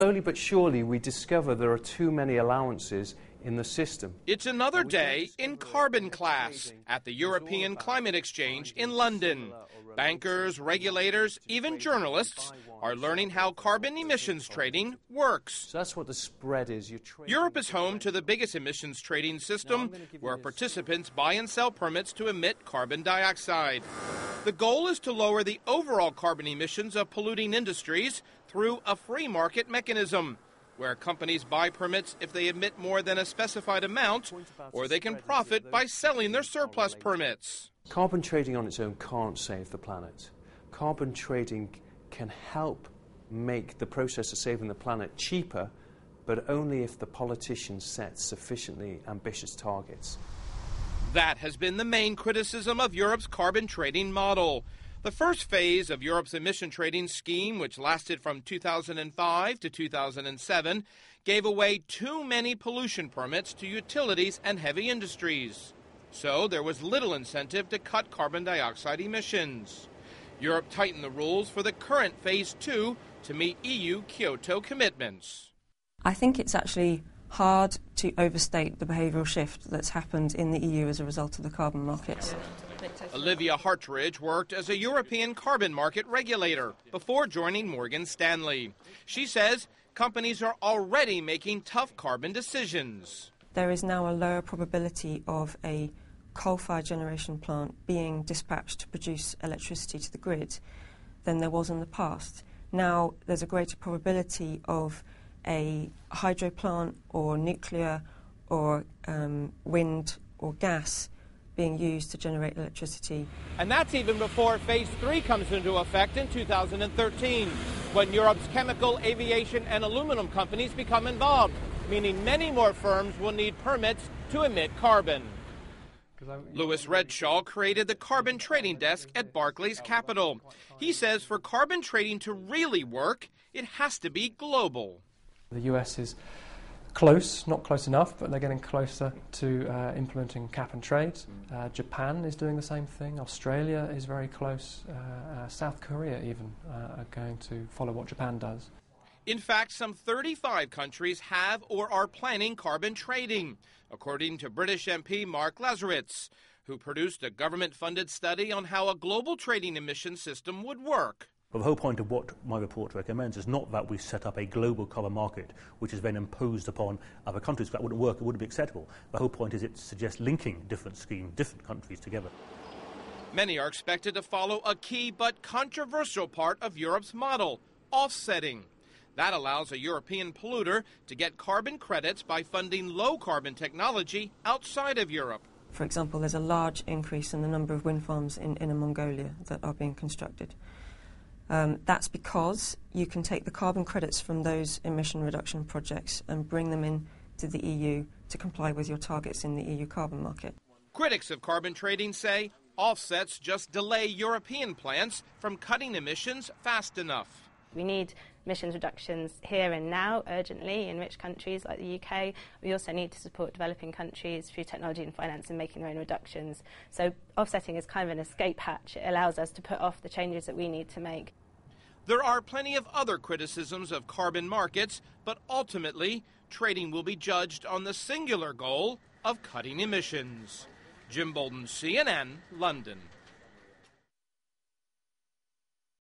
Slowly but surely we discover there are too many allowances in the system. It's another day in carbon class at the European Climate Exchange in London. Bankers, regulators, even journalists are learning how carbon emissions trading works. So that's what the spread is. Europe is home to the biggest emissions trading system, where participants buy and sell permits to emit carbon dioxide. The goal is to lower the overall carbon emissions of polluting industries through a free market mechanism, where companies buy permits if they emit more than a specified amount, or they can profit by selling their surplus permits. Carbon trading on its own can't save the planet. Carbon trading can help make the process of saving the planet cheaper, but only if the politicians set sufficiently ambitious targets. That has been the main criticism of Europe's carbon trading model. The first phase of Europe's emission trading scheme, which lasted from 2005 to 2007, gave away too many pollution permits to utilities and heavy industries. So there was little incentive to cut carbon dioxide emissions. Europe tightened the rules for the current Phase 2 to meet EU Kyoto commitments. I think it's actually hard to overstate the behavioural shift that's happened in the EU as a result of the carbon markets. Olivia Hartridge worked as a European carbon market regulator before joining Morgan Stanley. She says companies are already making tough carbon decisions. There is now a lower probability of a coal-fired generation plant being dispatched to produce electricity to the grid than there was in the past. Now there's a greater probability of a hydro plant or nuclear or wind or gas being used to generate electricity. And that's even before Phase 3 comes into effect in 2013, when Europe's chemical, aviation and aluminum companies become involved, meaning many more firms will need permits to emit carbon. Lewis Redshaw created the carbon trading desk at Barclays Capital. He says for carbon trading to really work, it has to be global. The US is close, not close enough, but they're getting closer to implementing cap and trade. Japan is doing the same thing. Australia is very close. South Korea even are going to follow what Japan does. In fact, some 35 countries have or are planning carbon trading, according to British MP Mark Lazaritz, who produced a government-funded study on how a global trading emission system would work. Well, the whole point of what my report recommends is not that we set up a global carbon market which is then imposed upon other countries. That wouldn't work, it wouldn't be acceptable. The whole point is it suggests linking different schemes, different countries together. Many are expected to follow a key but controversial part of Europe's model, offsetting. That allows a European polluter to get carbon credits by funding low-carbon technology outside of Europe. For example, there's a large increase in the number of wind farms in Inner Mongolia that are being constructed. That's because you can take the carbon credits from those emission reduction projects and bring them in to the EU to comply with your targets in the EU carbon market. Critics of carbon trading say offsets just delay European plans from cutting emissions fast enough. We need emissions reductions here and now, urgently, in rich countries like the UK. We also need to support developing countries through technology and finance in making their own reductions. So offsetting is kind of an escape hatch. It allows us to put off the changes that we need to make. There are plenty of other criticisms of carbon markets, but ultimately, trading will be judged on the singular goal of cutting emissions. Jim Bolden, CNN, London.